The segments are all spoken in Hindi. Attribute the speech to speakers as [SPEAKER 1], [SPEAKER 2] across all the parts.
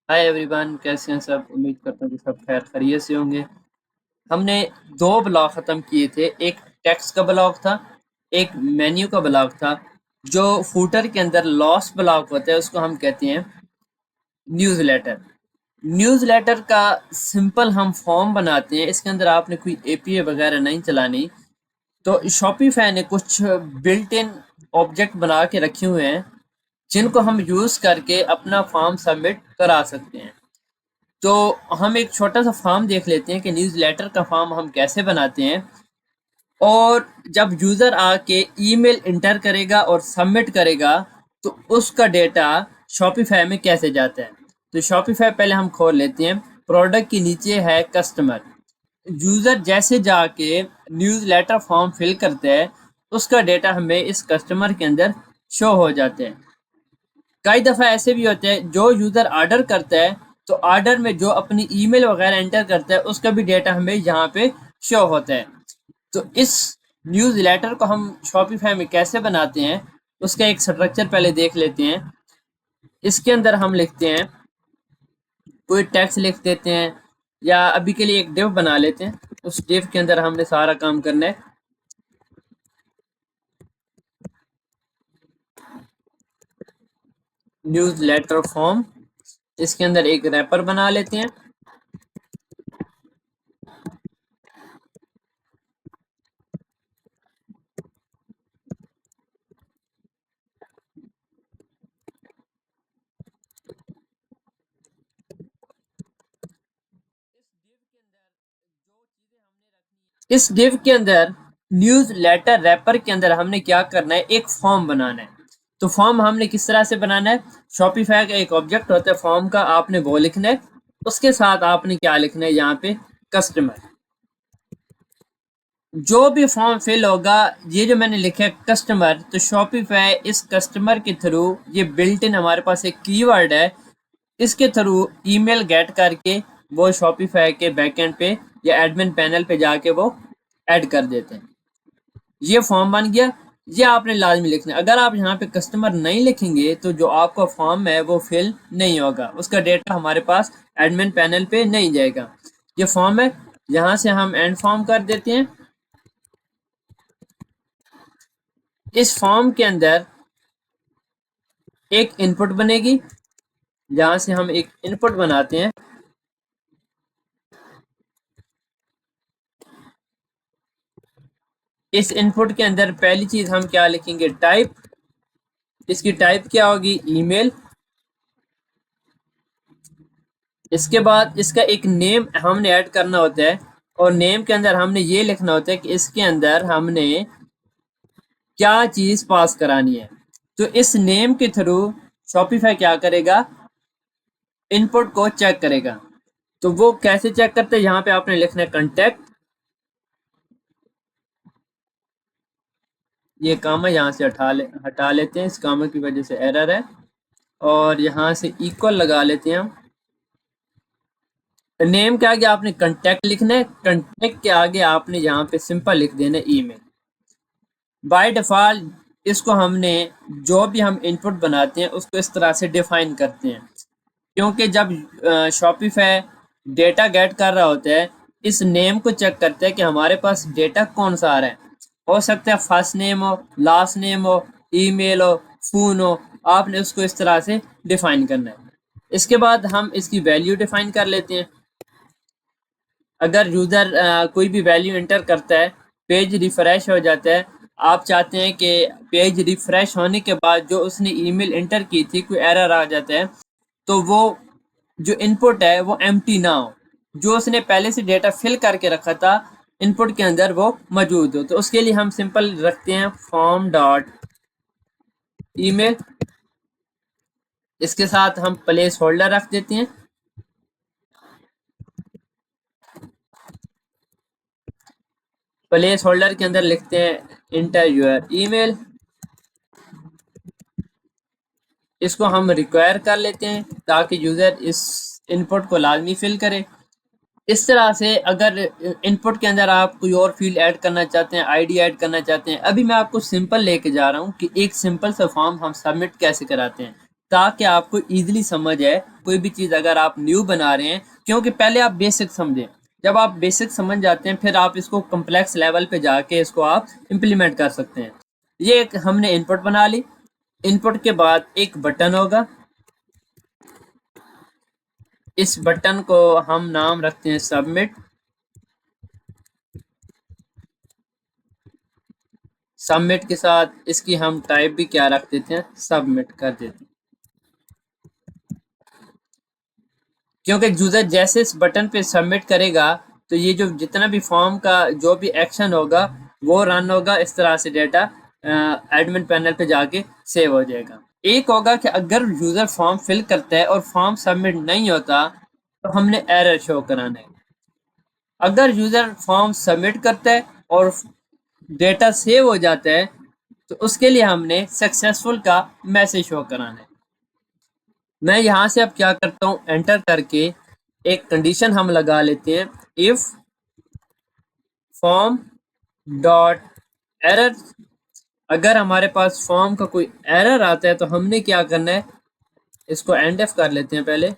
[SPEAKER 1] हाय एवरीवन, कैसे हैं सब। उम्मीद करता हूँ कि सब खैर खैरियत से होंगे। हमने दो ब्लॉग ख़त्म किए थे। एक टेक्स्ट का ब्लॉग था, एक मेन्यू का ब्लॉग था। जो फूटर के अंदर लॉस्ट ब्लॉग होता है उसको हम कहते हैं न्यूज़लेटर। न्यूज़लेटर का सिंपल हम फॉर्म बनाते हैं। इसके अंदर आपने कोई एपीआई वगैरह नहीं चलानी। तो शॉपिफाई ने कुछ बिल्ट इन ऑब्जेक्ट बना के रखे हुए हैं जिनको हम यूज़ करके अपना फॉर्म सबमिट करा सकते हैं। तो हम एक छोटा सा फॉर्म देख लेते हैं कि न्यूज़लेटर का फॉर्म हम कैसे बनाते हैं। और जब यूज़र आके ईमेल इंटर करेगा और सबमिट करेगा तो उसका डेटा शॉपिफाई में कैसे जाता है। तो शॉपिफाई पहले हम खोल लेते हैं। प्रोडक्ट के नीचे है कस्टमर। यूज़र जैसे जाके न्यूज़लेटर फॉर्म फिल करता है उसका डेटा हमें इस कस्टमर के अंदर शो हो जाते हैं। कई दफ़ा ऐसे भी होते हैं जो यूज़र ऑर्डर करता है तो ऑर्डर में जो अपनी ईमेल वगैरह एंटर करता है उसका भी डेटा हमें यहाँ पे शो होता है। तो इस न्यूज़ लेटर को हम शॉपिफाई में कैसे बनाते हैं उसका एक स्ट्रक्चर पहले देख लेते हैं। इसके अंदर हम लिखते हैं, कोई टेक्स्ट लिख देते हैं या अभी के लिए एक डिव बना लेते हैं। उस डिव के अंदर हमने सारा काम करना है। न्यूज़ लेटर फॉर्म, इसके अंदर एक रैपर बना लेते हैं। इस डिव के अंदर न्यूज़ लेटर रैपर के अंदर हमने क्या करना है, एक फॉर्म बनाना है। तो फॉर्म हमने किस तरह से बनाना है, शॉपिफाई का एक ऑब्जेक्ट होता है फॉर्म का, आपने वो लिखना है। उसके साथ आपने क्या लिखना है यहाँ पे, कस्टमर। जो भी फॉर्म फिल होगा, ये जो मैंने लिखा है कस्टमर, तो शॉपिफाई इस कस्टमर के थ्रू, ये बिल्ट इन हमारे पास एक कीवर्ड है, इसके थ्रू ईमेल गेट करके वो शॉपिफाई के बैकएंड पे या एडमिन पैनल पे जाके वो ऐड कर देते हैं। ये फॉर्म बन गया। ये आपने लाजमी लिखना है। अगर आप यहाँ पे कस्टमर नहीं लिखेंगे तो जो आपका फॉर्म है वो फिल नहीं होगा, उसका डेटा हमारे पास एडमिन पैनल पे नहीं जाएगा। ये फॉर्म है, यहाँ से हम एंड फॉर्म कर देते हैं। इस फॉर्म के अंदर एक इनपुट बनेगी, जहाँ से हम एक इनपुट बनाते हैं। इस इनपुट के अंदर पहली चीज हम क्या लिखेंगे, टाइप। इसकी टाइप क्या होगी, ईमेल। इसके बाद इसका एक नेम हमने ऐड करना होता है और नेम के अंदर हमने ये लिखना होता है कि इसके अंदर हमने क्या चीज पास करानी है। तो इस नेम के थ्रू शॉपिफाई क्या करेगा, इनपुट को चेक करेगा। तो वो कैसे चेक करते हैं, यहाँ पे आपने लिखना है कंटेक्ट। ये कामा यहाँ से हटा लेते हैं, इस कामा की वजह से एरर है। और यहाँ से इक्वल लगा लेते हैं हम। नेम के आगे आपने कंटेक्ट लिखना है, कंटेक्ट के आगे आपने यहाँ पे सिंपल लिख देना है ईमेल। बाय डिफ़ॉल्ट इसको हमने, जो भी हम इनपुट बनाते हैं उसको इस तरह से डिफाइन करते हैं, क्योंकि जब शॉपिफाई डेटा गेट कर रहा होता है, इस नेम को चेक करता है कि हमारे पास डेटा कौन सा आ रहा है। हो सकता है फर्स्ट नेम हो, लास्ट नेम हो, ईमेल हो, फ़ोन हो। आपने उसको इस तरह से डिफाइन करना है। इसके बाद हम इसकी वैल्यू डिफाइन कर लेते हैं। अगर यूज़र कोई भी वैल्यू एंटर करता है, पेज रिफ्रेश हो जाता है। आप चाहते हैं कि पेज रिफ्रेश होने के बाद जो उसने ईमेल एंटर की थी कोई एरर आ जाता है, तो वो जो इनपुट है वो एम्प्टी ना हो, जो उसने पहले से डेटा फिल करके रखा था इनपुट के अंदर वो मौजूद हो। तो उसके लिए हम सिंपल रखते हैं फॉर्म डॉट ईमेल। इसके साथ हम प्लेस होल्डर रख देते हैं। प्लेस होल्डर के अंदर लिखते हैं इंटर योर ईमेल। इसको हम रिक्वायर कर लेते हैं ताकि यूज़र इस इनपुट को लाजमी फिल करे। इस तरह से अगर इनपुट के अंदर आप कोई और फील्ड ऐड करना चाहते हैं, आईडी ऐड करना चाहते हैं, अभी मैं आपको सिंपल लेके जा रहा हूँ कि एक सिंपल सा फॉर्म हम सबमिट कैसे कराते हैं, ताकि आपको इजीली समझ आए कोई भी चीज़ अगर आप न्यू बना रहे हैं, क्योंकि पहले आप बेसिक समझें। जब आप बेसिक समझ जाते हैं फिर आप इसको कम्प्लेक्स लेवल पे जाके इसको आप इम्प्लीमेंट कर सकते हैं। ये एक हमने इनपुट बना ली। इनपुट के बाद एक बटन होगा, इस बटन को हम नाम रखते हैं सबमिट। सबमिट के साथ इसकी हम टाइप भी क्या रख देते हैं, सबमिट कर देते हैं। क्योंकि यूजर जैसे इस बटन पे सबमिट करेगा तो ये जो जितना भी फॉर्म का जो भी एक्शन होगा वो रन होगा, इस तरह से डेटा एडमिन पैनल पे जाके सेव हो जाएगा। एक होगा कि अगर यूजर फॉर्म फिल करता है और फॉर्म सबमिट नहीं होता तो हमने एरर शो कराना है। अगर यूजर फॉर्म सबमिट करता है और डेटा सेव हो जाता है तो उसके लिए हमने सक्सेसफुल का मैसेज शो कराना है। मैं यहाँ से अब क्या करता हूँ, एंटर करके एक कंडीशन हम लगा लेते हैं, इफ फॉर्म डॉट एरर। अगर हमारे पास फॉर्म का कोई एरर आता है तो हमने क्या करना है, इसको एंड एफ कर लेते हैं। पहले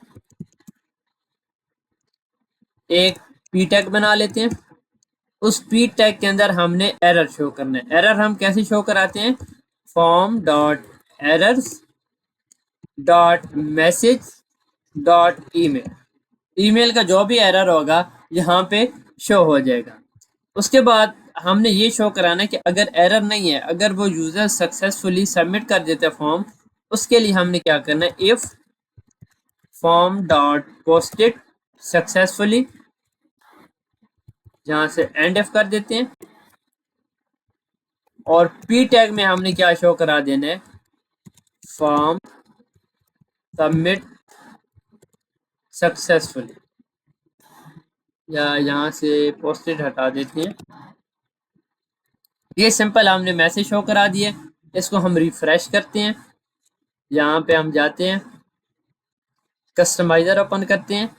[SPEAKER 1] एक पी टैग बना लेते हैं, उस पी टैग के अंदर हमने एरर शो करना है। एरर हम कैसे शो कराते हैं, form dot errors dot message dot email. Email का जो भी एरर होगा यहाँ पे शो हो जाएगा। उसके बाद हमने ये शो कराना है कि अगर एरर नहीं है, अगर वो यूज़र सक्सेसफुली सबमिट कर देता है फॉर्म, उसके लिए हमने क्या करना है, if form dot posted successfully, जहाँ से एंड एफ कर देते हैं, और पी टैग में हमने क्या शो करा देना है, फॉर्म सबमिट सक्सेसफुली, या यहाँ से पोस्टेड हटा देते हैं। ये सिंपल हमने मैसेज शो करा दिए। इसको हम रिफ्रेश करते हैं, यहाँ पे हम जाते हैं, कस्टमाइजर ओपन करते हैं।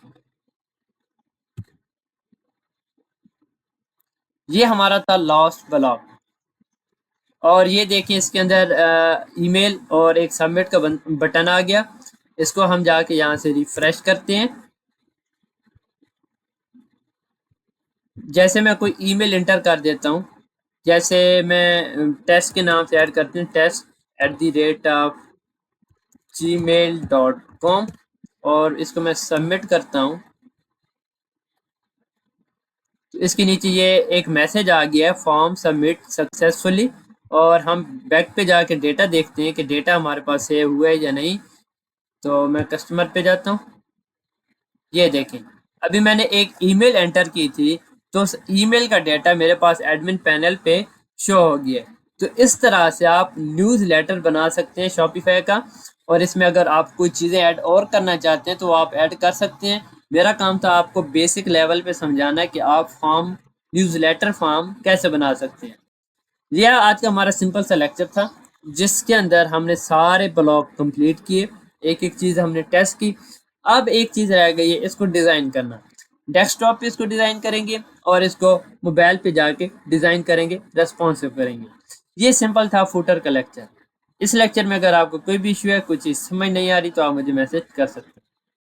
[SPEAKER 1] ये हमारा था लास्ट ब्लॉक, और ये देखिए इसके अंदर ईमेल और एक सबमिट का बटन आ गया। इसको हम जाके यहाँ से रिफ्रेश करते हैं। जैसे मैं कोई ईमेल इंटर कर देता हूँ, जैसे मैं टेस्ट के नाम से ऐड करती हूँ, test@gmail.com, और इसको मैं सबमिट करता हूँ तो इसके नीचे ये एक मैसेज आ गया है, फॉर्म सबमिट सक्सेसफुली। और हम बैक पे जाके डेटा देखते हैं कि डेटा हमारे पास सेव हुआ है या नहीं। तो मैं कस्टमर पे जाता हूँ, ये देखें अभी मैंने एक ईमेल एंटर की थी तो उस ईमेल का डेटा मेरे पास एडमिन पैनल पे शो हो गया। तो इस तरह से आप न्यूज़ लेटर बना सकते हैं शॉपिफाई का, और इसमें अगर आप कोई चीज़ें ऐड और करना चाहते हैं तो आप ऐड कर सकते हैं। मेरा काम था आपको बेसिक लेवल पे समझाना है कि आप फॉर्म न्यूज़ लेटर फॉर्म कैसे बना सकते हैं। यह आज का हमारा सिंपल सा लेक्चर था जिसके अंदर हमने सारे ब्लॉक कंप्लीट किए, एक एक चीज़ हमने टेस्ट की। अब एक चीज़ रह गई है, इसको डिज़ाइन करना। डेस्कटॉप पे इसको डिज़ाइन करेंगे और इसको मोबाइल पे जाके डिज़ाइन करेंगे, रेस्पॉन्सिव करेंगे। ये सिंपल था फुटर का लेक्चर। इस लेक्चर में अगर आपको कोई भी इशू है, कोई चीज़ समझ नहीं आ रही तो आप मुझे मैसेज कर सकते हैं।